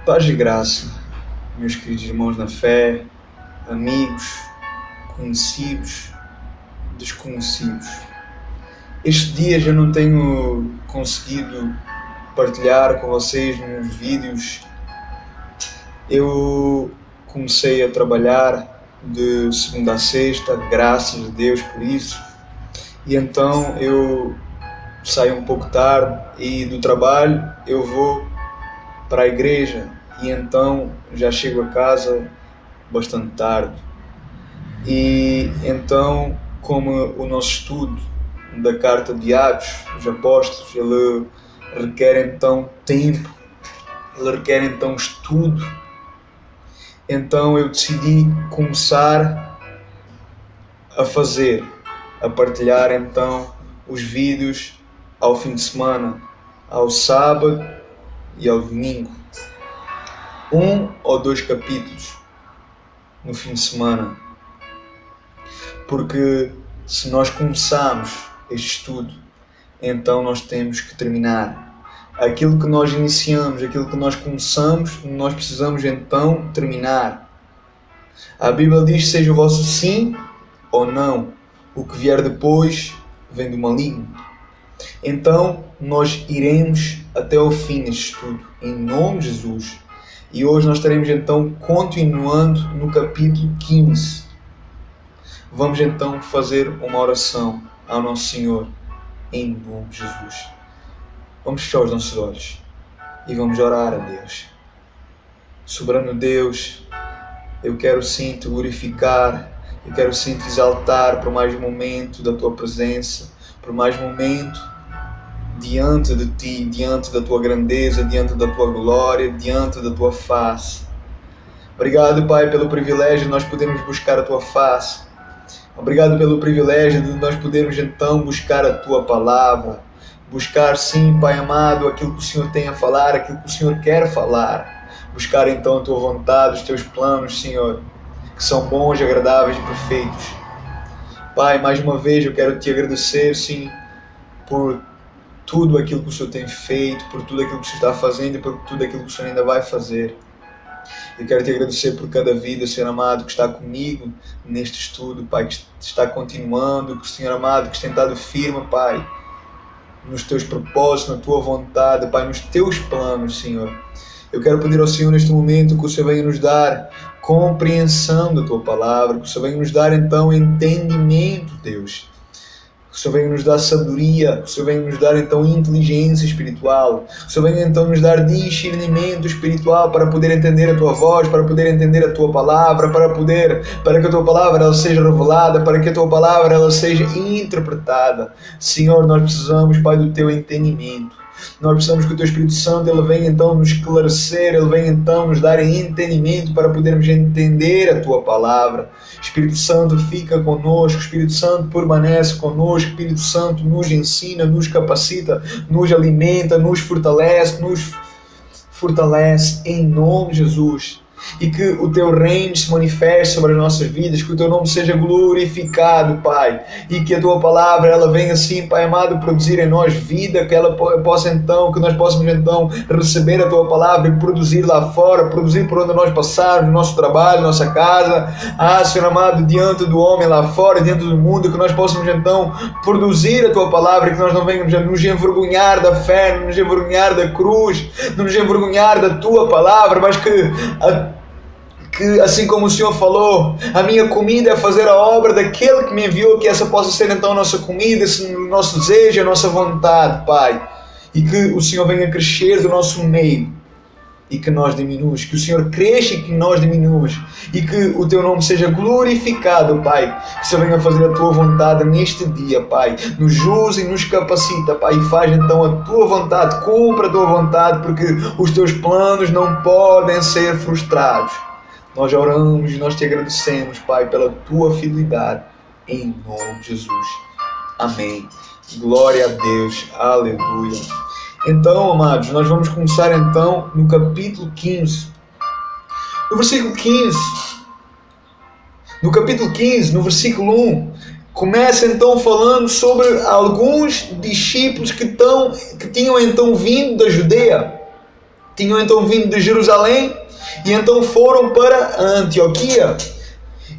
Paz e graça, meus queridos irmãos na fé, amigos, conhecidos, desconhecidos. Estes dias eu não tenho conseguido partilhar com vocês nos vídeos. Eu comecei a trabalhar de segunda a sexta, graças a Deus por isso. E então eu saio um pouco tarde e do trabalho eu vou para a igreja e então já chego a casa bastante tarde. E então, como o nosso estudo da carta de Atos dos Apóstolos, ele requer então tempo, ele requer então estudo, então eu decidi começar a partilhar então os vídeos ao fim de semana, ao sábado e ao domingo. 1 ou 2 capítulos no fim de semana. Porque se nós começarmos este estudo, então nós temos que terminar. Aquilo que nós iniciamos, aquilo que nós começamos, nós precisamos então terminar. A Bíblia diz: seja o vosso sim ou não. O que vier depois vem do maligno. Então nós iremos até ao fim neste estudo, em nome de Jesus. E hoje nós estaremos então continuando no capítulo 15. Vamos então fazer uma oração ao nosso Senhor, em nome de Jesus. Vamos fechar os nossos olhos e vamos orar a Deus. Soberano Deus, eu quero sim te glorificar, eu quero sim te exaltar por mais um momento da tua presença, por mais um momento diante de ti, diante da tua grandeza, diante da tua glória, diante da tua face. Obrigado, Pai, pelo privilégio de nós podermos buscar a tua face. Obrigado pelo privilégio de nós podermos então buscar a tua palavra, buscar sim, Pai amado, aquilo que o Senhor tem a falar, aquilo que o Senhor quer falar, buscar então a tua vontade, os teus planos, Senhor, que são bons, agradáveis e perfeitos. Pai, mais uma vez eu quero te agradecer, sim, por tudo aquilo que o Senhor tem feito, por tudo aquilo que o Senhor está fazendo e por tudo aquilo que o Senhor ainda vai fazer. Eu quero te agradecer por cada vida, Senhor amado, que está comigo neste estudo, Pai, que está continuando, que, Senhor amado, que tem estado firme, Pai, nos teus propósitos, na tua vontade, Pai, nos teus planos, Senhor. Eu quero pedir ao Senhor neste momento que o Senhor venha nos dar compreensão da tua palavra, que o Senhor venha nos dar então entendimento, Deus. Que o Senhor venha nos dar sabedoria, que o Senhor venha nos dar então inteligência espiritual, que o Senhor venha então nos dar discernimento espiritual para poder entender a tua voz, para poder entender a tua palavra, para que a tua palavra ela seja revelada, para que a tua palavra ela seja interpretada. Senhor, nós precisamos, Pai, do teu entendimento. Nós precisamos que o teu Espírito Santo ele venha então nos esclarecer, ele venha então nos dar entendimento para podermos entender a tua palavra. Espírito Santo fica conosco, Espírito Santo permanece conosco, Espírito Santo nos ensina, nos capacita, nos alimenta, nos fortalece em nome de Jesus. E que o teu reino se manifeste sobre as nossas vidas, que o teu nome seja glorificado, Pai, e que a tua palavra ela venha assim, Pai amado, produzir em nós vida, que ela possa então, que nós possamos então receber a tua palavra e produzir lá fora, produzir por onde nós passarmos, no nosso trabalho, nossa casa, Senhor amado, diante do homem lá fora, diante do mundo, que nós possamos então produzir a tua palavra, que nós não venhamos a nos envergonhar da fé, nos envergonhar da cruz, nos envergonhar da tua palavra, mas que assim como o Senhor falou, a minha comida é fazer a obra daquele que me enviou, que essa possa ser então a nossa comida, esse nosso desejo, a nossa vontade, Pai. E que o Senhor venha crescer do nosso meio e que nós diminuamos, que o Senhor cresça e que nós diminuamos, e que o teu nome seja glorificado, Pai. Que o Senhor venha fazer a tua vontade neste dia, Pai. Nos usa e nos capacita, Pai, e faz então a tua vontade, cumpra a tua vontade, porque os teus planos não podem ser frustrados. Nós oramos e nós te agradecemos, Pai, pela tua fidelidade, em nome de Jesus. Amém. Glória a Deus. Aleluia. Então, amados, nós vamos começar então no capítulo 15. No versículo 15. No capítulo 15, no versículo 1, começa então falando sobre alguns discípulos que tinham então vindo da Judeia. tinham então vindo de Jerusalém e então foram para Antioquia.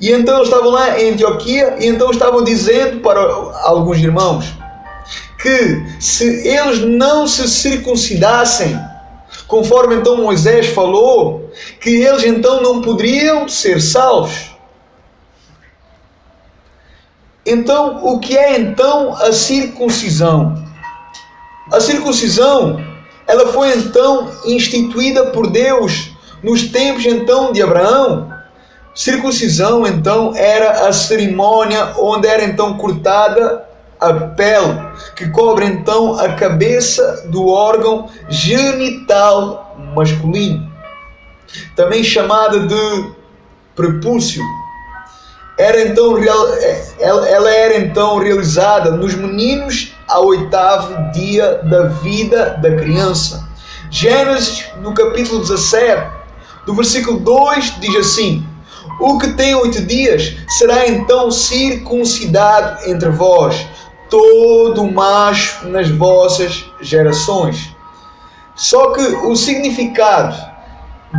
E então eles estavam lá em Antioquia e então estavam dizendo para alguns irmãos que se eles não se circuncidassem, conforme então Moisés falou, que eles então não poderiam ser salvos. Então, o que é então a circuncisão? A circuncisão, ela foi então instituída por Deus nos tempos então de Abraão. Circuncisão então era a cerimônia onde era então cortada a pele que cobre então a cabeça do órgão genital masculino, também chamada de prepúcio. Ela era então realizada nos meninos ao 8º dia da vida da criança. Gênesis, no capítulo 17, do versículo 2, diz assim: o que tem 8 dias será então circuncidado entre vós, todo macho nas vossas gerações. Só que o significado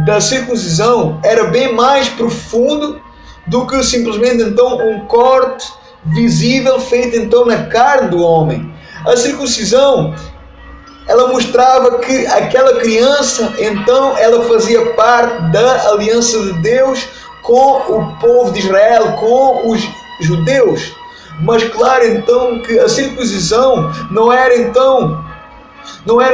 da circuncisão era bem mais profundo do que simplesmente então um corte visível feito então na carne do homem. A circuncisão, ela mostrava que aquela criança então ela fazia parte da aliança de Deus com o povo de Israel, com os judeus. Mas claro então que a circuncisão não era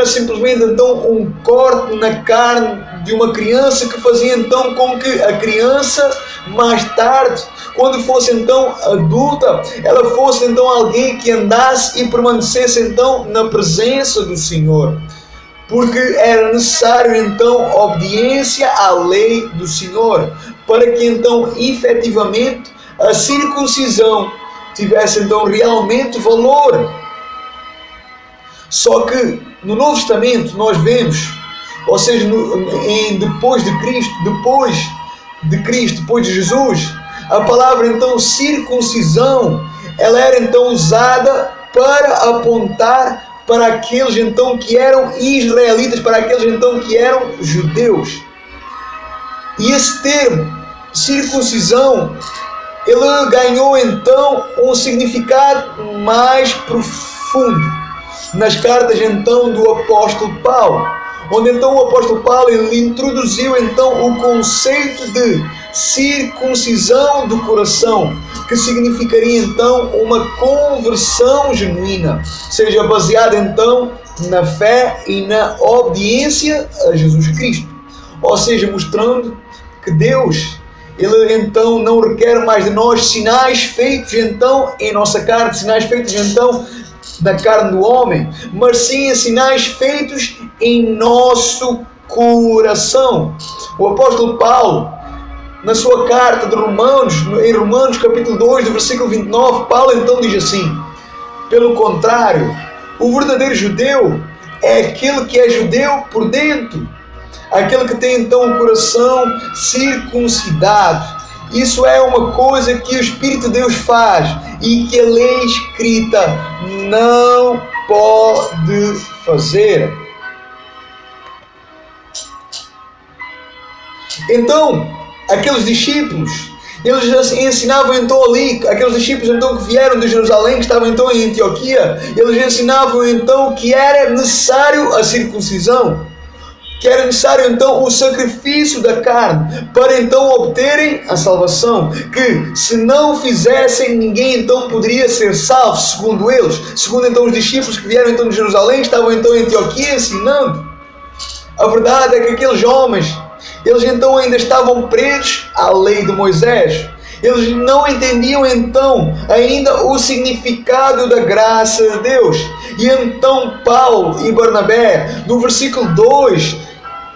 simplesmente então um corte na carne de uma criança que fazia então com que a criança mais tarde, quando fosse então adulta, ela fosse então alguém que andasse e permanecesse então na presença do Senhor, porque era necessário então obediência à lei do Senhor, para que então efetivamente a circuncisão tivesse então realmente valor. Só que no Novo Testamento nós vemos, ou seja, depois de Jesus, a palavra então circuncisão, ela era então usada para apontar para aqueles então que eram israelitas, para aqueles então que eram judeus. E esse termo, circuncisão, ele ganhou então um significado mais profundo nas cartas então do apóstolo Paulo, onde então o apóstolo Paulo ele introduziu então o conceito de circuncisão do coração, que significaria então uma conversão genuína, seja baseada então na fé e na obediência a Jesus Cristo, ou seja, mostrando que Deus ele então não requer mais de nós sinais feitos então em nossa carne, sinais feitos então da carne do homem, mas sim sinais feitos em nosso coração. O apóstolo Paulo, na sua carta de Romanos, em Romanos capítulo 2, do versículo 29, Paulo então diz assim: pelo contrário, o verdadeiro judeu é aquele que é judeu por dentro, aquele que tem então o coração circuncidado. Isso é uma coisa que o Espírito de Deus faz e que a lei escrita não pode fazer. Então, aqueles discípulos, eles ensinavam então ali, aqueles discípulos então que vieram de Jerusalém, que estavam então em Antioquia, eles ensinavam então que era necessário a circuncisão, que era necessário então o sacrifício da carne para então obterem a salvação, que se não fizessem ninguém então poderia ser salvo, segundo eles, segundo então os discípulos que vieram então de Jerusalém, estavam então em Antioquia ensinando. A verdade é que aqueles homens, eles então ainda estavam presos à lei de Moisés. Eles não entendiam então ainda o significado da graça de Deus. E então Paulo e Barnabé, no versículo 2,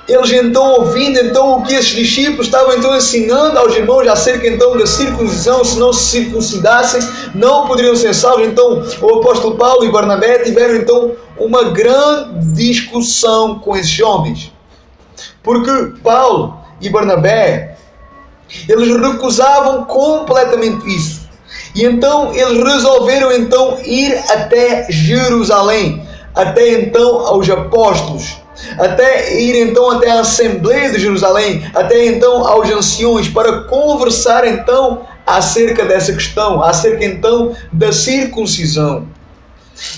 eles então ouvindo então o que esses discípulos estavam então ensinando aos irmãos acerca então da circuncisão, se não se circuncidassem não poderiam ser salvos. Então o apóstolo Paulo e Barnabé tiveram então uma grande discussão com esses homens, porque Paulo e Barnabé, eles recusavam completamente isso. E então eles resolveram então ir até Jerusalém, até então aos apóstolos, até ir então até a Assembleia de Jerusalém, até então aos anciões, para conversar então acerca dessa questão, acerca então da circuncisão.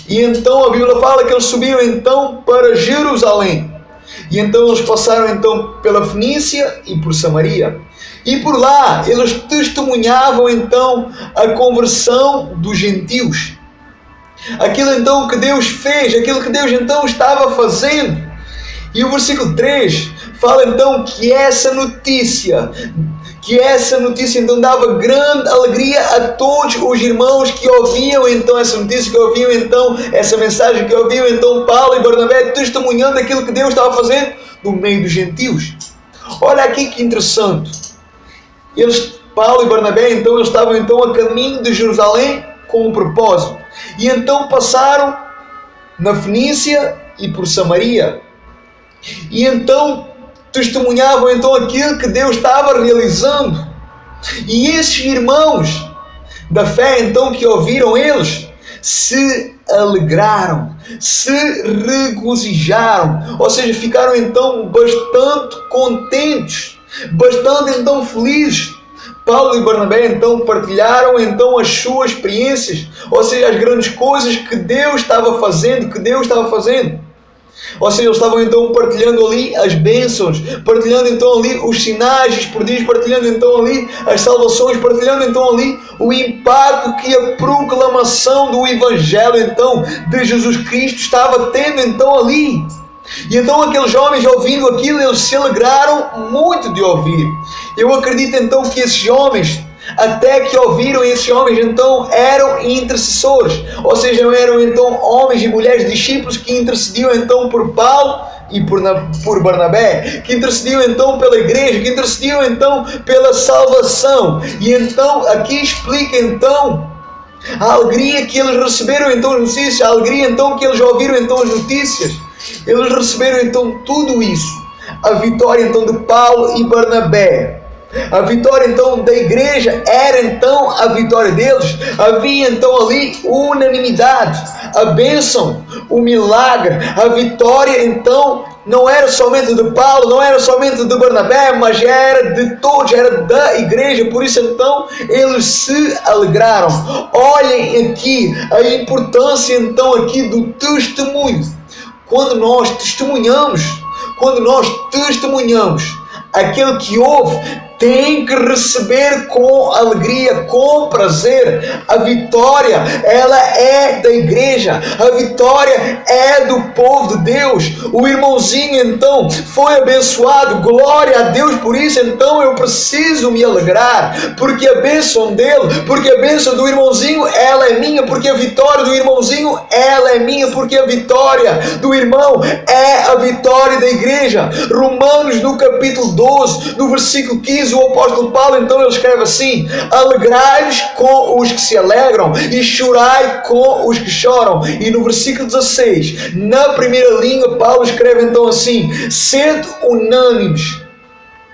E então a Bíblia fala que eles subiram então para Jerusalém. E então eles passaram então pela Fenícia e por Samaria. E por lá eles testemunhavam então a conversão dos gentios. Aquilo então que Deus fez, aquilo que Deus então estava fazendo. E o versículo 3 fala então que essa notícia então dava grande alegria a todos os irmãos que ouviam então essa notícia, que ouviam então essa mensagem, que ouviam então Paulo e Barnabé testemunhando aquilo que Deus estava fazendo no meio dos gentios. Olha aqui que interessante. Paulo e Barnabé então eles estavam então a caminho de Jerusalém com um propósito. E então passaram na Fenícia e por Samaria. E então testemunhavam então aquilo que Deus estava realizando. E esses irmãos da fé então que ouviram eles se alegraram, se regozijaram, ou seja, ficaram então bastante contentes, bastante então felizes. Paulo e Barnabé então partilharam então as suas experiências, ou seja, as grandes coisas que Deus estava fazendo, Ou seja, eles estavam então partilhando ali as bênçãos, partilhando então ali os sinais, os prodígios, partilhando então ali as salvações, partilhando então ali o impacto que a proclamação do Evangelho então de Jesus Cristo estava tendo então ali. E então aqueles homens, ouvindo aquilo, eles se alegraram muito de ouvir. Eu acredito então que esses homens, até que ouviram, esses homens então eram intercessores, ou seja, eram então homens e mulheres discípulos que intercediam então por Paulo e por Barnabé, que intercediam então pela igreja, que intercediam então pela salvação. E então aqui explica então a alegria que eles receberam então as notícias, a alegria então que eles ouviram então as notícias. Eles receberam então tudo isso, a vitória então de Paulo e Barnabé. A vitória então da igreja era então a vitória deles. Havia então ali unanimidade, a bênção, o milagre, a vitória então não era somente de Paulo, não era somente de Barnabé, mas era de todos, era da igreja. Por isso então eles se alegraram. Olhem aqui a importância então aqui do testemunho. Quando nós testemunhamos, aquele que ouve tem que receber com alegria, com prazer. A vitória, ela é da igreja. A vitória é do povo de Deus. O irmãozinho então foi abençoado. Glória a Deus por isso. Então eu preciso me alegrar, porque a bênção dele, porque a bênção do irmãozinho, ela é minha, porque a vitória do irmãozinho, ela é minha, porque a vitória do irmão é a vitória da igreja. Romanos no capítulo 12, no versículo 15, o apóstolo Paulo então ele escreve assim: alegrai-vos com os que se alegram e chorai com os que choram. E no versículo 16, na primeira linha, Paulo escreve então assim: sede unânimes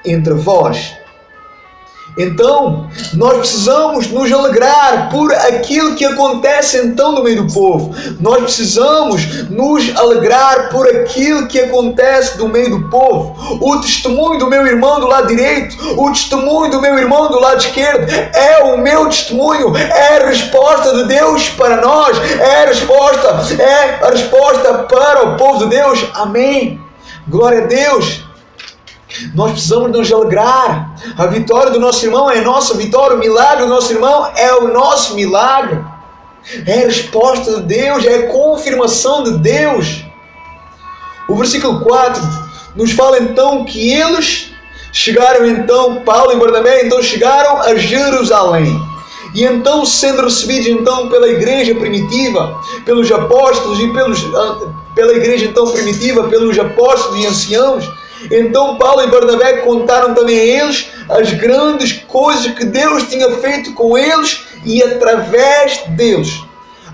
entre vós. Então, nós precisamos nos alegrar por aquilo que acontece então no meio do povo. Nós precisamos nos alegrar por aquilo que acontece no meio do povo. O testemunho do meu irmão do lado direito, o testemunho do meu irmão do lado esquerdo, é o meu testemunho, é a resposta de Deus para nós, é a resposta para o povo de Deus. Amém. Glória a Deus. Nós precisamos nos alegrar. A vitória do nosso irmão é a nossa vitória. O milagre do nosso irmão é o nosso milagre. É a resposta de Deus, é a confirmação de Deus. O versículo 4 nos fala então que eles chegaram então, Paulo e Barnabé então chegaram a Jerusalém. E então, sendo recebidos então pela igreja primitiva, pelos apóstolos e pela igreja então primitiva, pelos apóstolos e anciãos, então Paulo e Barnabé contaram também a eles as grandes coisas que Deus tinha feito com eles e através deles.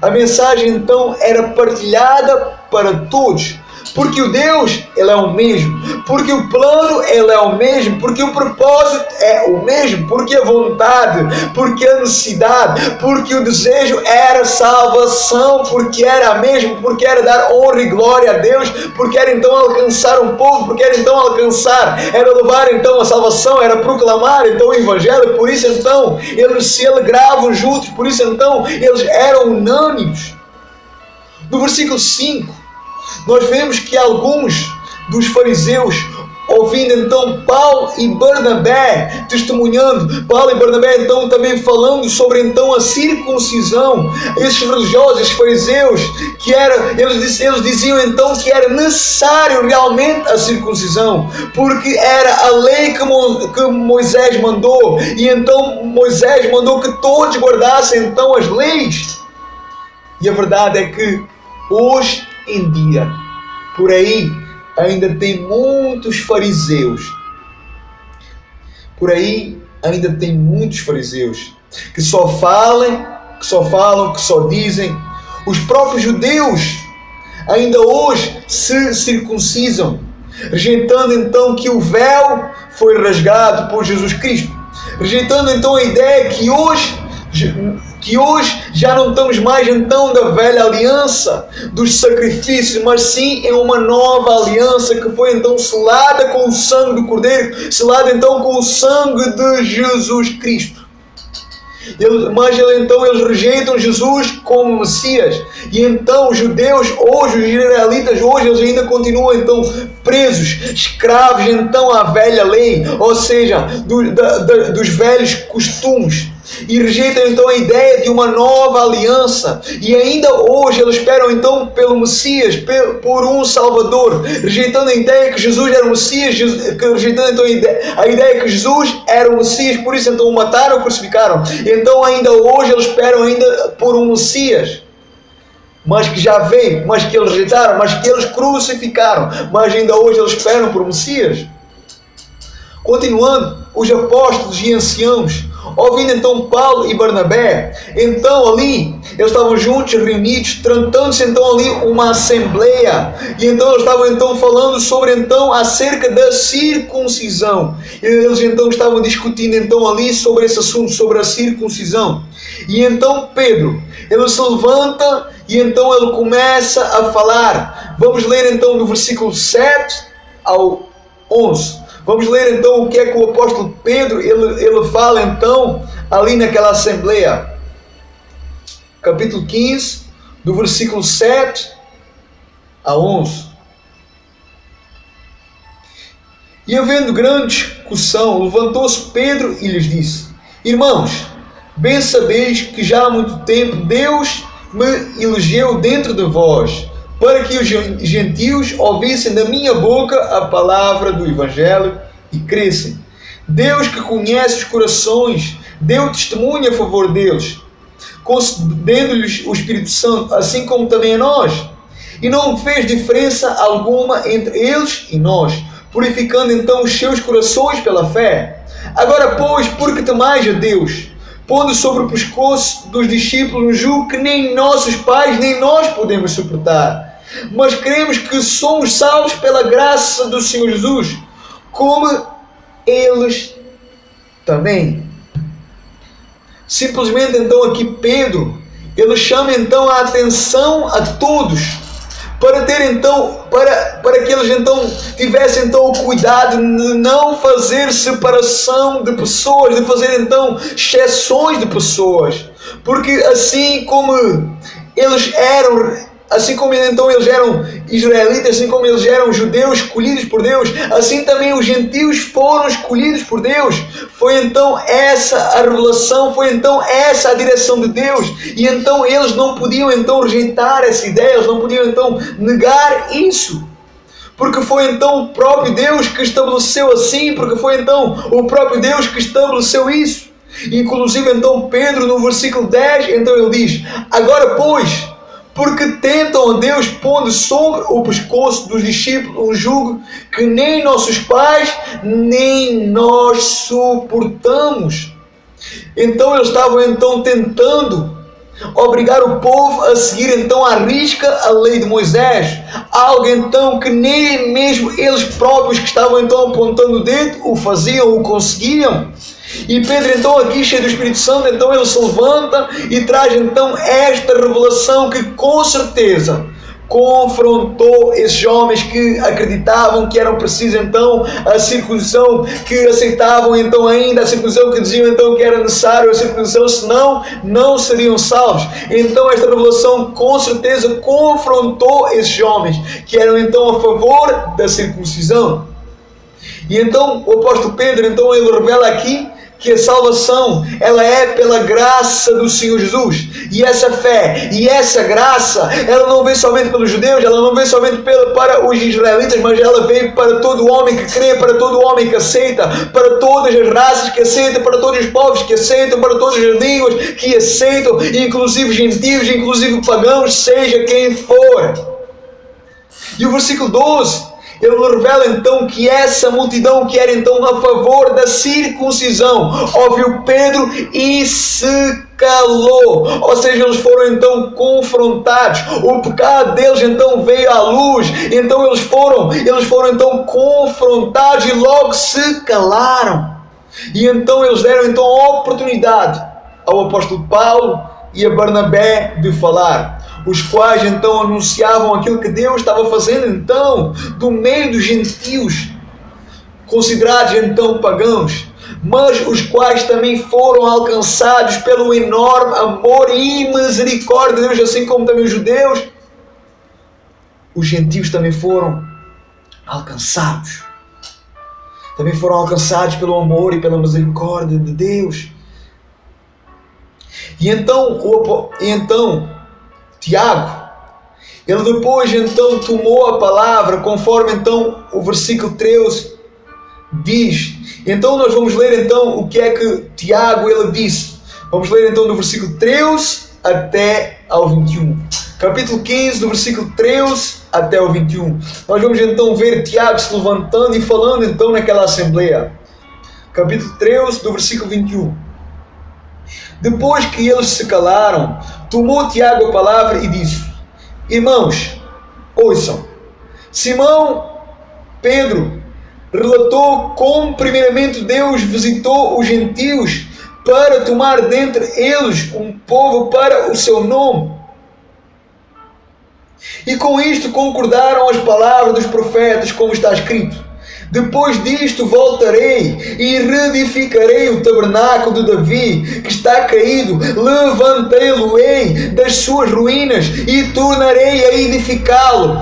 A mensagem então era partilhada para todos, Porque o Deus, Ele é o mesmo. Porque o plano, Ele é o mesmo. Porque o propósito é o mesmo. Porque a vontade, porque a necessidade, porque o desejo era salvação, porque era a mesma, porque era dar honra e glória a Deus, porque era então alcançar um povo, porque era então alcançar, era levar então a salvação, era proclamar então o Evangelho. Por isso então eles se alegravam juntos, por isso então eles eram unânimes. No versículo 5, nós vemos que alguns dos fariseus, ouvindo então Paulo e Barnabé testemunhando, Paulo e Barnabé então também falando sobre então a circuncisão, esses religiosos, esses fariseus, eles diziam então que era necessário realmente a circuncisão, porque era a lei que Moisés mandou, e então Moisés mandou que todos guardassem então as leis. E a verdade é que hoje em dia, por aí, ainda tem muitos fariseus. Por aí ainda tem muitos fariseus que só falam, que só dizem. Os próprios judeus ainda hoje se circuncisam, rejeitando então que o véu foi rasgado por Jesus Cristo, rejeitando então a ideia que hoje já não estamos mais então da velha aliança dos sacrifícios, mas sim em uma nova aliança que foi então selada com o sangue do Cordeiro, selada então com o sangue de Jesus Cristo. Eles rejeitam Jesus como Messias, e então os judeus hoje, os israelitas hoje, eles ainda continuam então presos, escravos então à velha lei, ou seja, dos velhos costumes, e rejeitam então a ideia de uma nova aliança, e ainda hoje eles esperam então pelo Messias, por um Salvador, rejeitando a ideia que Jesus era o Messias, rejeitando então a ideia que Jesus era o Messias, por isso então o mataram, o crucificaram. Então ainda hoje eles esperam ainda por um Messias, mas que já veio, mas que eles rejeitaram, mas que eles crucificaram, mas ainda hoje eles esperam por um Messias. Continuando, os apóstolos e anciãos, ouvindo então Paulo e Barnabé, então ali eles estavam juntos, reunidos, tratando-se então ali uma assembleia, e então eles estavam então falando sobre então acerca da circuncisão, e eles então estavam discutindo então ali sobre esse assunto, sobre a circuncisão. E então Pedro, ele se levanta e então ele começa a falar. Vamos ler então do versículo 7 ao 11. Vamos ler então o que é que o apóstolo Pedro ele fala então ali naquela assembleia. Capítulo 15, do versículo 7 a 11. E havendo grande discussão, levantou-se Pedro e lhes disse: Irmãos, bem sabeis que já há muito tempo Deus me elegeu dentro de vós, para que os gentios ouvissem da minha boca a palavra do Evangelho e crescem. Deus, que conhece os corações, deu testemunho a favor deles, concedendo-lhes o Espírito Santo, assim como também a nós. E não fez diferença alguma entre eles e nós, purificando então os seus corações pela fé. Agora, pois, porque temais a Deus, pondo sobre o pescoço dos discípulos um jugo que nem nossos pais nem nós podemos suportar, mas cremos que somos salvos pela graça do Senhor Jesus, como eles também. Simplesmente então aqui Pedro, ele chama então a atenção a todos, para ter então, para que eles então tivessem então o cuidado de não fazer separação de pessoas, de fazer então exceções de pessoas, porque assim como eles eram israelitas, assim como eles eram judeus escolhidos por Deus, assim também os gentios foram escolhidos por Deus. Foi então essa a revelação, foi então essa a direção de Deus, e então eles não podiam então rejeitar essa ideia, eles não podiam então negar isso, porque foi então o próprio Deus que estabeleceu assim, porque foi então o próprio Deus que estabeleceu isso. Inclusive então Pedro no versículo 10, então ele diz: agora pois, porque tentam a Deus pondo sobre o pescoço dos discípulos um jugo que nem nossos pais nem nós suportamos. Então eles estavam então tentando obrigar o povo a seguir então à risca a lei de Moisés, algo então que nem mesmo eles próprios que estavam então apontando o dedo o faziam, o conseguiam. E Pedro então aqui cheio do Espírito Santo, então ele se levanta e traz então esta revelação que com certeza confrontou esses homens que acreditavam que eram preciso então a circuncisão, que aceitavam então ainda a circuncisão, que diziam então que era necessário a circuncisão, senão não seriam salvos. Então esta revelação com certeza confrontou esses homens que eram então a favor da circuncisão. E então o apóstolo Pedro então ele revela aqui que a salvação, ela é pela graça do Senhor Jesus. E essa fé, e essa graça, ela não vem somente pelos judeus, ela não vem somente para os israelitas, mas ela vem para todo homem que crê, para todo homem que aceita, para todas as raças que aceitam, para todos os povos que aceitam, para todas as línguas que aceitam, inclusive gentios, inclusive pagãos, seja quem for. E o versículo 12... ele revela então que essa multidão que era então a favor da circuncisão ouviu Pedro e se calou. Ou seja, eles foram então confrontados. O pecado deles então veio à luz. Então eles foram então confrontados e logo se calaram. E então eles deram então a oportunidade ao apóstolo Paulo e a Barnabé de falar, os quais então anunciavam aquilo que Deus estava fazendo então do meio dos gentios, considerados então pagãos, mas os quais também foram alcançados pelo enorme amor e misericórdia de Deus, assim como também os judeus, os gentios também foram alcançados. Também foram alcançados pelo amor e pela misericórdia de Deus. E então Tiago, ele depois então tomou a palavra, conforme então o versículo 13 diz. Então nós vamos ler então o que é que Tiago ele disse. Vamos ler então do versículo 13 até ao 21. Capítulo 15, do versículo 13 até ao 21. Nós vamos então ver Tiago se levantando e falando então naquela assembleia. Capítulo 13, do versículo 21. Depois que eles se calaram, tomou Tiago a palavra e disse: irmãos, ouçam. Simão Pedro relatou como primeiramente Deus visitou os gentios para tomar dentre eles um povo para o seu nome. E com isto concordaram as palavras dos profetas, como está escrito: depois disto voltarei e reedificarei o tabernáculo de Davi, que está caído, levantei-lo-ei das suas ruínas e tornarei a edificá-lo,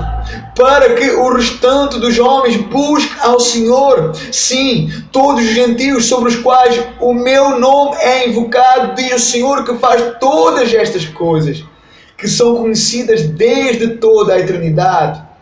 para que o restante dos homens busque ao Senhor. Sim, todos os gentios sobre os quais o meu nome é invocado, diz o Senhor, que faz todas estas coisas, que são conhecidas desde toda a eternidade.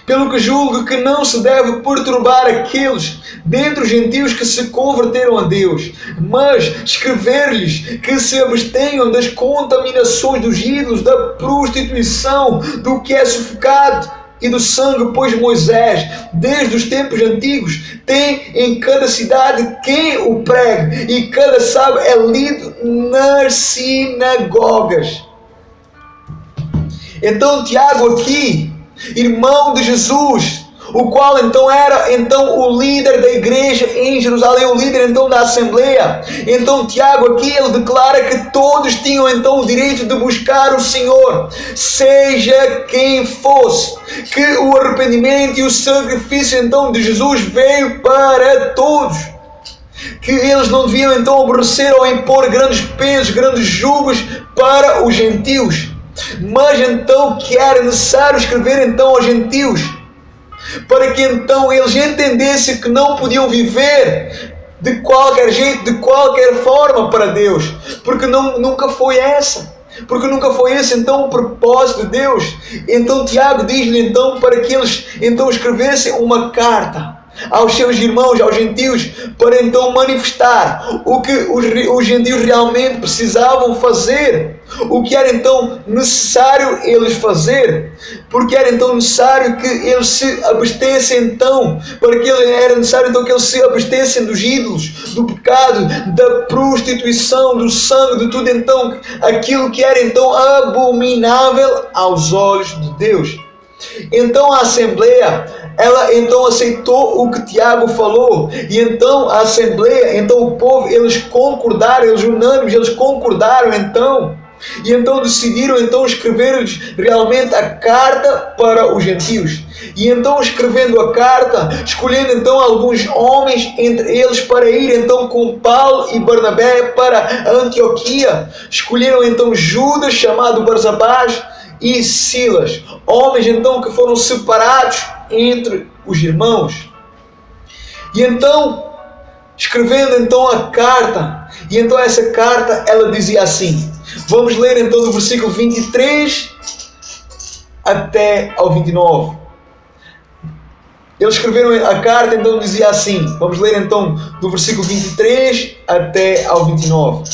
Pelo que julgo que não se deve perturbar aqueles dentre os gentios que se converteram a Deus, mas escrever-lhes que se abstenham das contaminações dos ídolos, da prostituição, do que é sufocado e do sangue, pois Moisés, desde os tempos antigos, tem em cada cidade quem o pregue, e cada sábado é lido nas sinagogas. Então Tiago aqui, irmão de Jesus, o qual então era então o líder da igreja em Jerusalém, o líder então da Assembleia. Então Tiago aqui ele declara que todos tinham então o direito de buscar o Senhor, seja quem fosse, que o arrependimento e o sacrifício então de Jesus veio para todos, que eles não deviam então aborrecer ou impor grandes pesos, grandes julgos para os gentios, mas então que era necessário escrever então aos gentios, para que então eles entendessem que não podiam viver de qualquer jeito, de qualquer forma para Deus, porque nunca foi esse então o propósito de Deus. Então Tiago diz-lhe então para que eles então escrevessem uma carta aos seus irmãos, aos gentios, para então manifestar o que os gentios realmente precisavam fazer, o que era então necessário eles fazer, porque era então necessário que eles se abstessem então, era necessário então que eles se abstessem dos ídolos, do pecado, da prostituição, do sangue, de tudo então, aquilo que era então abominável aos olhos de Deus. Então a Assembleia, ela então aceitou o que Tiago falou, e então a Assembleia, então o povo, eles concordaram, eles unânimes, eles concordaram então, e então decidiram então escrever realmente a carta para os gentios. E então escrevendo a carta, escolhendo então alguns homens entre eles para ir então com Paulo e Barnabé para Antioquia, escolheram então Judas, chamado Barsabás, e Silas, homens então que foram separados entre os irmãos. E então, escrevendo então a carta, e então essa carta ela dizia assim, vamos ler então do versículo 23 até ao 29. Eles escreveram a carta, então dizia assim, vamos ler então do versículo 23 até ao 29.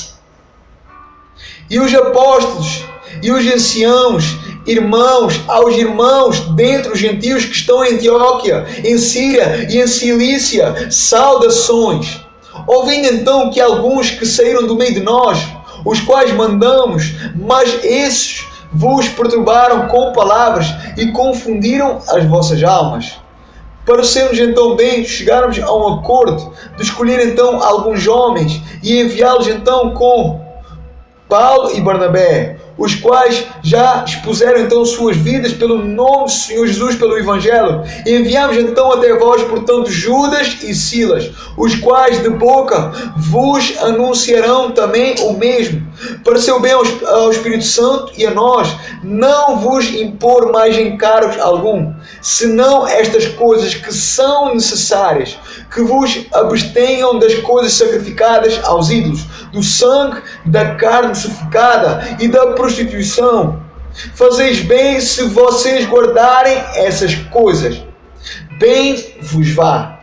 E os apóstolos e os anciãos, irmãos, aos irmãos dentre os gentios que estão em Antioquia, em Síria e em Cilícia, saudações. Ouvindo então que alguns que saíram do meio de nós, os quais mandamos, mas esses vos perturbaram com palavras e confundiram as vossas almas. Pareceu-nos então bem chegarmos a um acordo de escolher então alguns homens e enviá-los então com Paulo e Barnabé, os quais já expuseram então suas vidas pelo nome do Senhor Jesus, pelo Evangelho. E enviamos então até vós, portanto, Judas e Silas, os quais de boca vos anunciarão também o mesmo. Pareceu bem ao Espírito Santo e a nós não vos impor mais encargos algum, senão estas coisas que são necessárias, que vos abstenham das coisas sacrificadas aos ídolos, do sangue, da carne sufocada e da prostituição. Fazeis bem se vocês guardarem essas coisas. Bem vos vá.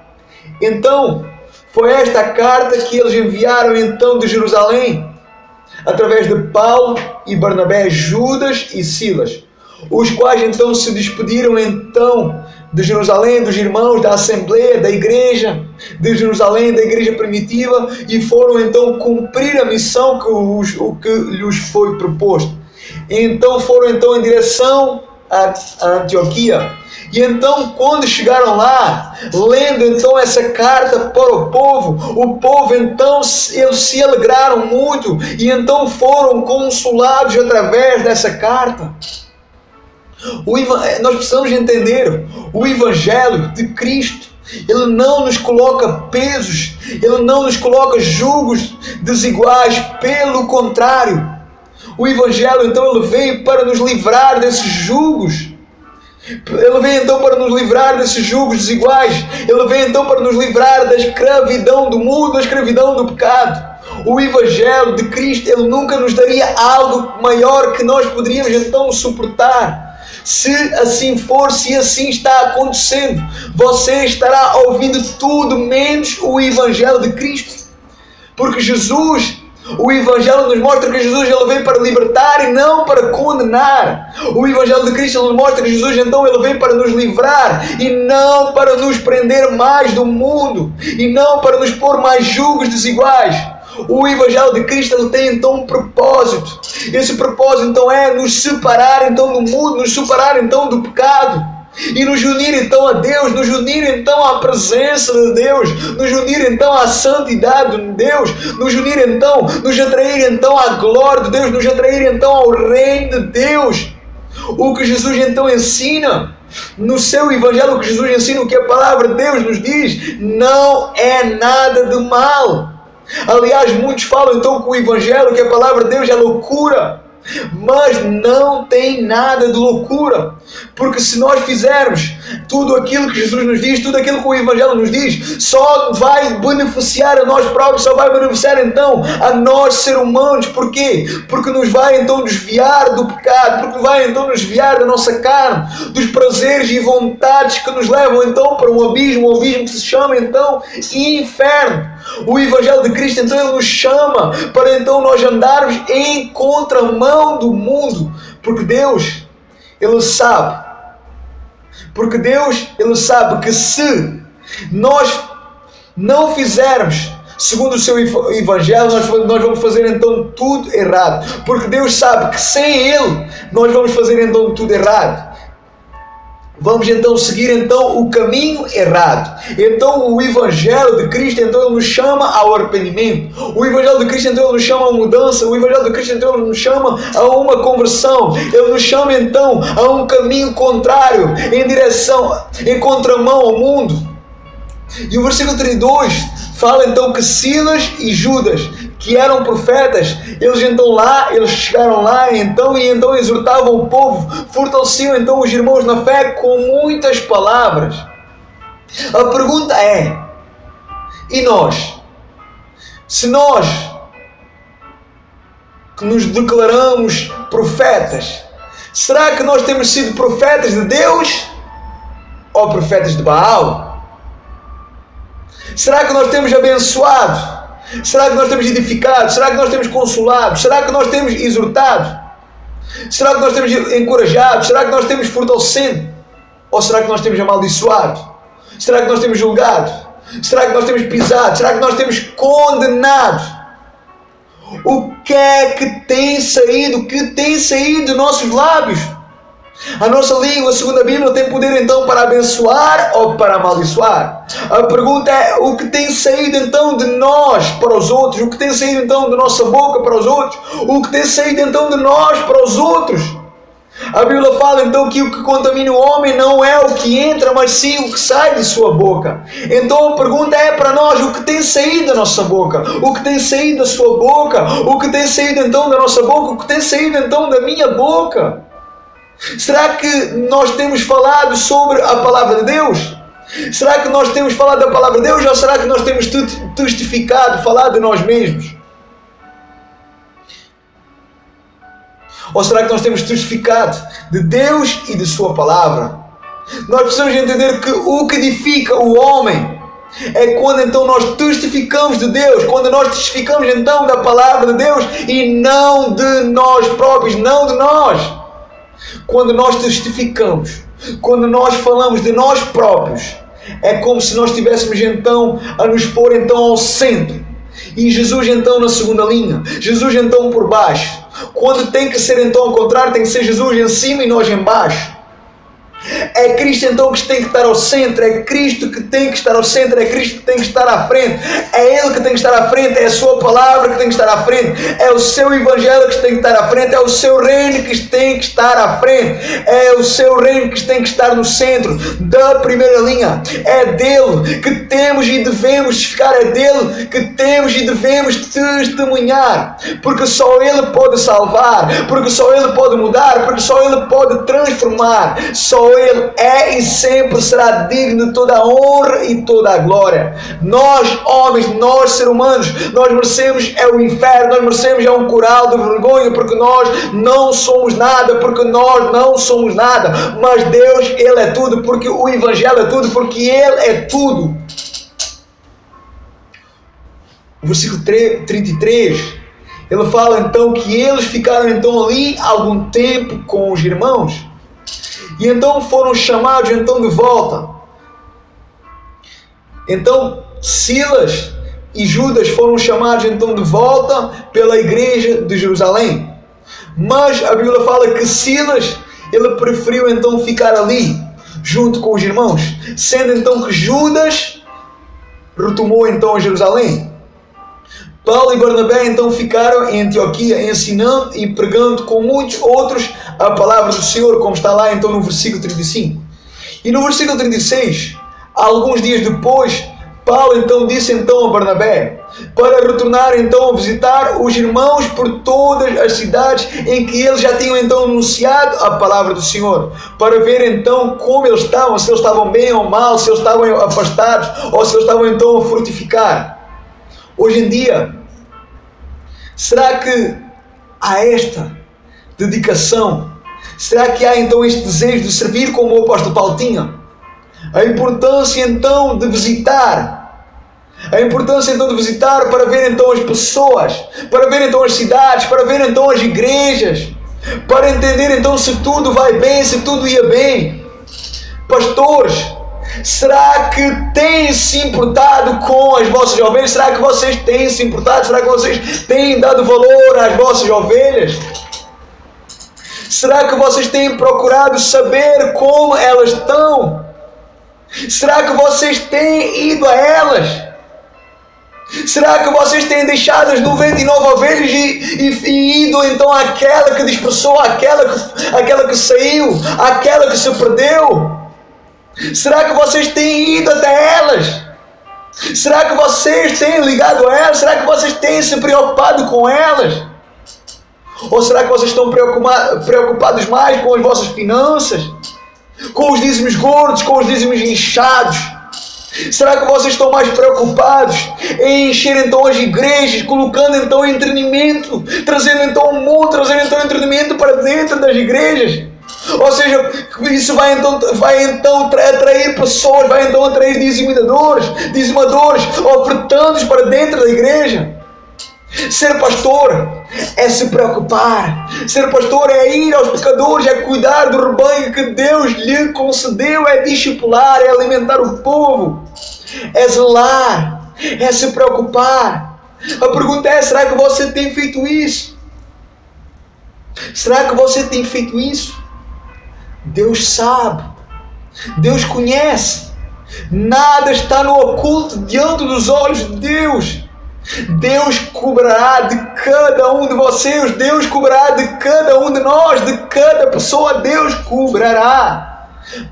Então, foi esta a carta que eles enviaram então de Jerusalém, através de Paulo e Barnabé, Judas e Silas, os quais então se despediram então de Jerusalém, dos irmãos da Assembleia, da Igreja de Jerusalém, da Igreja primitiva, e foram então cumprir a missão que lhes foi proposto. Então foram então em direção a Antioquia. E então quando chegaram lá, lendo então essa carta para o povo então eles se alegraram muito e então foram consolados através dessa carta. Nós precisamos entender o Evangelho de Cristo. Ele não nos coloca pesos, Ele não nos coloca julgos desiguais, pelo contrário. O Evangelho então ele veio para nos livrar desses julgos. Ele veio então para nos livrar desses julgos desiguais. Ele veio então para nos livrar da escravidão do mundo, da escravidão do pecado. O Evangelho de Cristo, ele nunca nos daria algo maior que nós poderíamos então suportar. Se assim for, se assim está acontecendo, você estará ouvindo tudo menos o Evangelho de Cristo. Porque Jesus, o Evangelho nos mostra que Jesus ele veio para libertar e não para condenar. O Evangelho de Cristo nos mostra que Jesus então ele veio para nos livrar e não para nos prender mais do mundo e não para nos pôr mais julgos desiguais. O Evangelho de Cristo ele tem então um propósito. Esse propósito então é nos separar então do mundo, nos separar então do pecado e nos unir então a Deus, nos unir então à presença de Deus, nos unir então à santidade de Deus, nos unir então, nos atrair então à glória de Deus, nos atrair então ao reino de Deus. O que Jesus então ensina no seu Evangelho, o que Jesus ensina, o que a palavra de Deus nos diz, não é nada de mal. Aliás, muitos falam então que o Evangelho, que a palavra de Deus é loucura. mas não tem nada de loucura, porque se nós fizermos tudo aquilo que Jesus nos diz, tudo aquilo que o Evangelho nos diz, só vai beneficiar a nós próprios, só vai beneficiar então a nós seres humanos. Porquê? Porque nos vai então desviar do pecado, porque vai então nos desviar da nossa carne, dos prazeres e vontades que nos levam então para um abismo que se chama então inferno. O Evangelho de Cristo então ele nos chama para então nós andarmos em contramão do mundo, porque Deus ele sabe que se nós não fizermos segundo o seu Evangelho, nós vamos fazer então tudo errado, porque Deus sabe que sem Ele nós vamos fazer então tudo errado. Vamos então seguir então o caminho errado. Então o Evangelho de Cristo então ele nos chama ao arrependimento. O Evangelho de Cristo então ele nos chama a mudança. O Evangelho de Cristo então ele nos chama a uma conversão. Ele nos chama então a um caminho contrário, em contramão ao mundo. E o versículo 32 fala então que Silas e Judas, que eram profetas, eles chegaram lá e então exortavam o povo, fortaleciam então os irmãos na fé com muitas palavras. A pergunta é, e nós? Se nós que nos declaramos profetas, será que nós temos sido profetas de Deus ou profetas de Baal? Será que nós temos abençoado? Será que nós temos edificado? Será que nós temos consolado? Será que nós temos exortado? Será que nós temos encorajado? Será que nós temos fortalecido? Ou será que nós temos amaldiçoado? Será que nós temos julgado? Será que nós temos pisado? Será que nós temos condenado? O que é que tem saído? O que tem saído de nossos lábios? A nossa língua, segundo a Bíblia, tem poder então para abençoar ou para amaldiçoar. A pergunta é, o que tem saído então de nós para os outros? O que tem saído então de nossa boca para os outros? O que tem saído então de nós para os outros? A Bíblia fala então que o que contamina o homem não é o que entra, mas sim o que sai de sua boca. Então a pergunta é para nós, o que tem saído da nossa boca? O que tem saído da sua boca? O que tem saído então da nossa boca? O que tem saído então da minha boca? Será que nós temos falado sobre a palavra de Deus? Será que nós temos falado da palavra de Deus ou será que nós temos testificado, falado de nós mesmos? Ou será que nós temos testificado de Deus e de sua palavra? Nós precisamos entender que o que edifica o homem é quando então nós testificamos de Deus, quando nós testificamos então da palavra de Deus e não de nós próprios, não de nós. Quando nós testificamos, quando nós falamos de nós próprios, é como se nós estivéssemos então a nos pôr então ao centro. E Jesus então na segunda linha, Jesus então por baixo. Quando tem que ser então ao contrário, tem que ser Jesus em cima e nós em baixo. É Cristo então que tem que estar ao centro, é Cristo que tem que estar ao centro, é Cristo que tem que estar à frente, é Ele que tem que estar à frente, é a sua palavra que tem que estar à frente, é o seu Evangelho que tem que estar à frente, é o seu reino que tem que estar à frente, é o seu reino que tem que estar no centro da primeira linha. É dele que temos e devemos ficar, é dele que temos e devemos testemunhar, porque só Ele pode salvar, porque só Ele pode mudar, porque só Ele pode transformar, só Ele é e sempre será digno de toda a honra e toda a glória. Nós, homens, nós, seres humanos, nós merecemos é o inferno, nós merecemos é um coral de vergonha, porque nós não somos nada, mas Deus, Ele é tudo, porque o Evangelho é tudo, porque Ele é tudo. O versículo 33, ele fala então que eles ficaram então ali algum tempo com os irmãos. E então foram chamados então de volta. Então Silas e Judas foram chamados então de volta pela igreja de Jerusalém. Mas a Bíblia fala que Silas, ele preferiu então ficar ali, junto com os irmãos. Sendo então que Judas retomou então a Jerusalém. Paulo e Barnabé então ficaram em Antioquia ensinando e pregando com muitos outros a palavra do Senhor, como está lá então no versículo 35. E no versículo 36, alguns dias depois, Paulo então disse então a Barnabé para retornar então a visitar os irmãos por todas as cidades em que eles já tinham então anunciado a palavra do Senhor, para ver então como eles estavam, se eles estavam bem ou mal, se eles estavam afastados ou se eles estavam então a frutificar. Hoje em dia, será que há esta dedicação? Será que há então este desejo de servir como o apóstolo Paulo tinha? A importância então de visitar. A importância então de visitar para ver então as pessoas, para ver então as cidades, para ver então as igrejas, para entender então se tudo vai bem, se tudo ia bem. Pastores, será que têm se importado com as vossas ovelhas? Será que vocês têm se importado? Será que vocês têm dado valor às vossas ovelhas? Será que vocês têm procurado saber como elas estão? Será que vocês têm ido a elas? Será que vocês têm deixado as 99 ovelhas e ido então àquela que dispersou, àquela que saiu, àquela que se perdeu? Será que vocês têm ido até elas? Será que vocês têm ligado a elas? Será que vocês têm se preocupado com elas? Ou será que vocês estão preocupados mais com as vossas finanças? Com os dízimos gordos, com os dízimos inchados? Será que vocês estão mais preocupados em encher então as igrejas, colocando então entretenimento, trazendo então o mundo, trazendo então entretenimento para dentro das igrejas? Ou seja, isso vai então atrair pessoas, vai então atrair dizimadores, ofertantes para dentro da igreja. Ser pastor é se preocupar. Ser pastor é ir aos pecadores, é cuidar do rebanho que Deus lhe concedeu, é discipular, é alimentar o povo, é zelar, é se preocupar. A pergunta é: será que você tem feito isso? Será que você tem feito isso? Deus sabe, Deus conhece, nada está no oculto diante dos olhos de Deus. Deus cobrará de cada um de vocês, Deus cobrará de cada um de nós, de cada pessoa, Deus cobrará.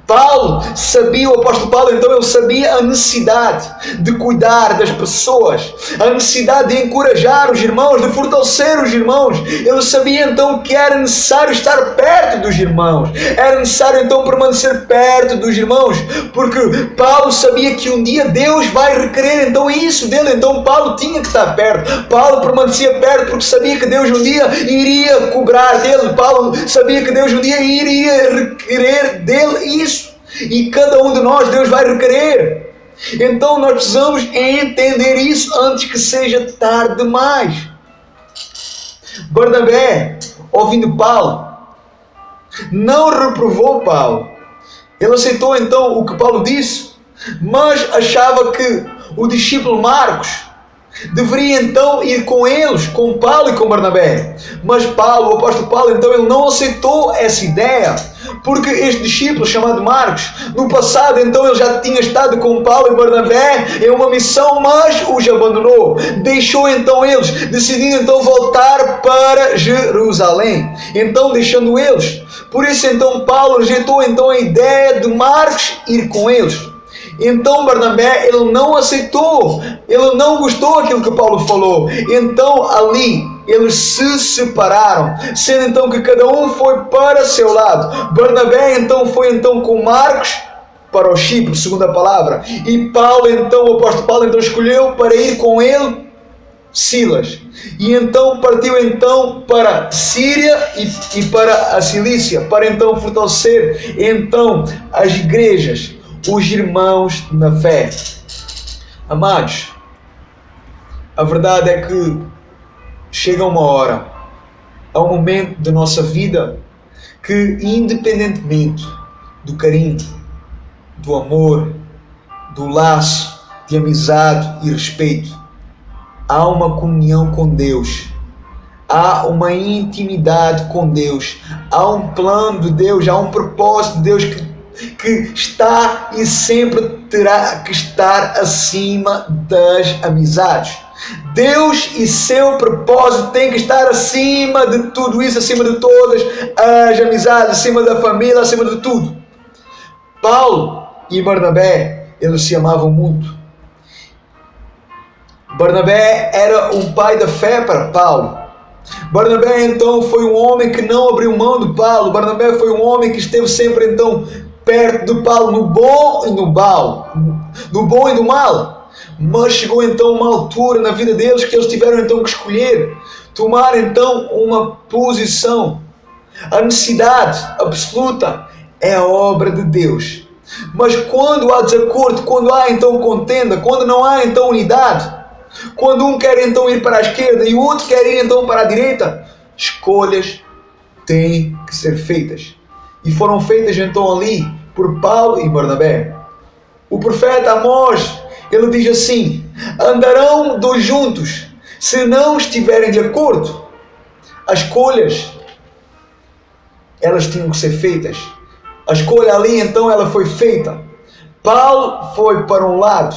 Paulo sabia, o apóstolo Paulo, então ele sabia a necessidade de cuidar das pessoas, a necessidade de encorajar os irmãos, de fortalecer os irmãos. Ele sabia então que era necessário estar perto dos irmãos, era necessário então permanecer perto dos irmãos, porque Paulo sabia que um dia Deus vai requerer então isso dele. Então Paulo tinha que estar perto, Paulo permanecia perto porque sabia que Deus um dia iria cobrar dele, Paulo sabia que Deus um dia iria requerer dele isso, e cada um de nós Deus vai requerer. Então nós precisamos entender isso antes que seja tarde demais. Barnabé, ouvindo Paulo, não reprovou Paulo. Ele aceitou então o que Paulo disse, mas achava que o discípulo Marcos deveria então ir com eles, com Paulo e com Barnabé. Mas Paulo, o apóstolo Paulo, então ele não aceitou essa ideia, porque este discípulo chamado Marcos, no passado então ele já tinha estado com Paulo e Barnabé em uma missão, mas os abandonou, deixou então eles, decidindo então voltar para Jerusalém, então deixando eles. Por isso então Paulo rejeitou então a ideia de Marcos ir com eles. Então Barnabé, ele não aceitou, ele não gostou daquilo que Paulo falou. Então ali eles se separaram, sendo então que cada um foi para seu lado. Barnabé então foi então com Marcos para o Chipre, segundo a palavra, e Paulo então, o apóstolo Paulo então escolheu para ir com ele Silas, e então partiu então para Síria e para a Cilícia, para então fortalecer então as igrejas, os irmãos na fé. Amados, a verdade é que chega uma hora, há um momento da nossa vida que, independentemente do carinho, do amor, do laço de amizade e respeito, há uma comunhão com Deus, há uma intimidade com Deus, há um plano de Deus, há um propósito de Deus que está e sempre terá que estar acima das amizades. Deus e seu propósito tem que estar acima de tudo isso, acima de todas as amizades, acima da família, acima de tudo. Paulo e Barnabé, eles se amavam muito. Barnabé era um pai da fé para Paulo. Barnabé então foi um homem que não abriu mão de Paulo. Barnabé foi um homem que esteve sempre então perto de Paulo, no bom e no mal, no bom e no mal. Mas chegou então uma altura na vida deles que eles tiveram então que escolher, tomar então uma posição. A necessidade absoluta é a obra de Deus. Mas quando há desacordo, quando há então contenda, quando não há então unidade, quando um quer então ir para a esquerda e o outro quer ir então para a direita, escolhas têm que ser feitas. E foram feitas então ali por Paulo e Barnabé. O profeta Amós, ele diz assim: andarão dois juntos se não estiverem de acordo. As escolhas, elas tinham que ser feitas. A escolha ali então ela foi feita. Paulo foi para um lado,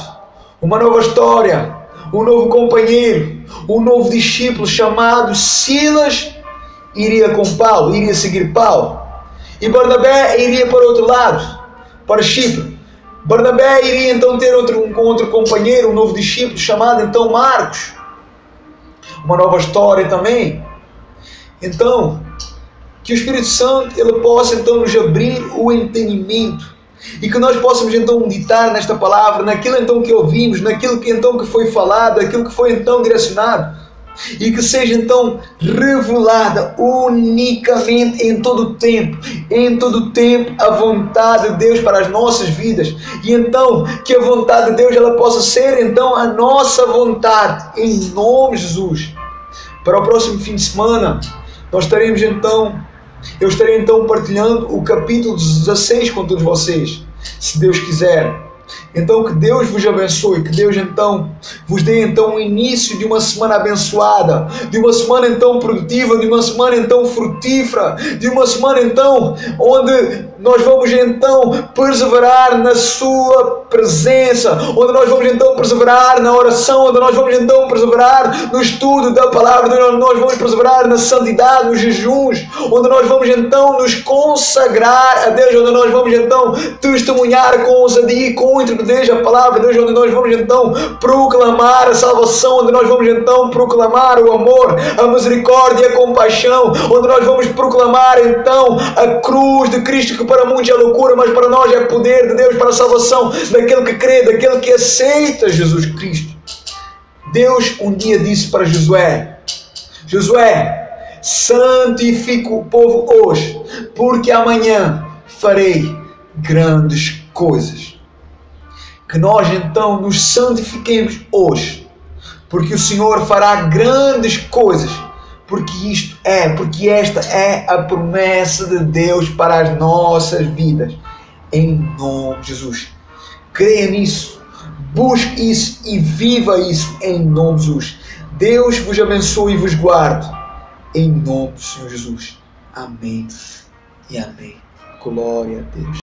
uma nova história, um novo companheiro, um novo discípulo chamado Silas iria com Paulo, iria seguir Paulo. E Barnabé iria para o outro lado, para Chipre. Barnabé iria então ter outro companheiro, um novo discípulo chamado então Marcos. Uma nova história também. Então, que o Espírito Santo ele possa então nos abrir o entendimento e que nós possamos então meditar nesta palavra, naquilo então que ouvimos, naquilo que então que foi falado, naquilo que foi então direcionado, e que seja então revelada unicamente em todo o tempo a vontade de Deus para as nossas vidas, e então que a vontade de Deus ela possa ser então a nossa vontade, em nome de Jesus. Para o próximo fim de semana eu estarei então partilhando o capítulo 16 com todos vocês, se Deus quiser. Então que Deus vos abençoe, que Deus então vos dê então o início de uma semana abençoada, de uma semana então produtiva, de uma semana então frutífera, de uma semana então onde nós vamos então perseverar na sua presença, onde nós vamos então perseverar na oração, onde nós vamos então perseverar no estudo da palavra, onde nós vamos perseverar na santidade, nos jejuns, onde nós vamos então nos consagrar a Deus, onde nós vamos então testemunhar com ousadia e com intrepidez a palavra de Deus, onde nós vamos então proclamar a salvação, onde nós vamos então proclamar o amor, a misericórdia e a compaixão, onde nós vamos proclamar então a cruz de Cristo, que para muitos é loucura, mas para nós é poder de Deus para a salvação daquele que crê, daquele que aceita Jesus Cristo. Deus um dia disse para Josué: Josué, santifica o povo hoje, porque amanhã farei grandes coisas. Que nós então nos santifiquemos hoje, porque o Senhor fará grandes coisas, porque esta é a promessa de Deus para as nossas vidas, em nome de Jesus. Creia nisso, busque isso e viva isso em nome de Jesus. Deus vos abençoe e vos guarde, em nome do Senhor Jesus. Amém e amém. Glória a Deus.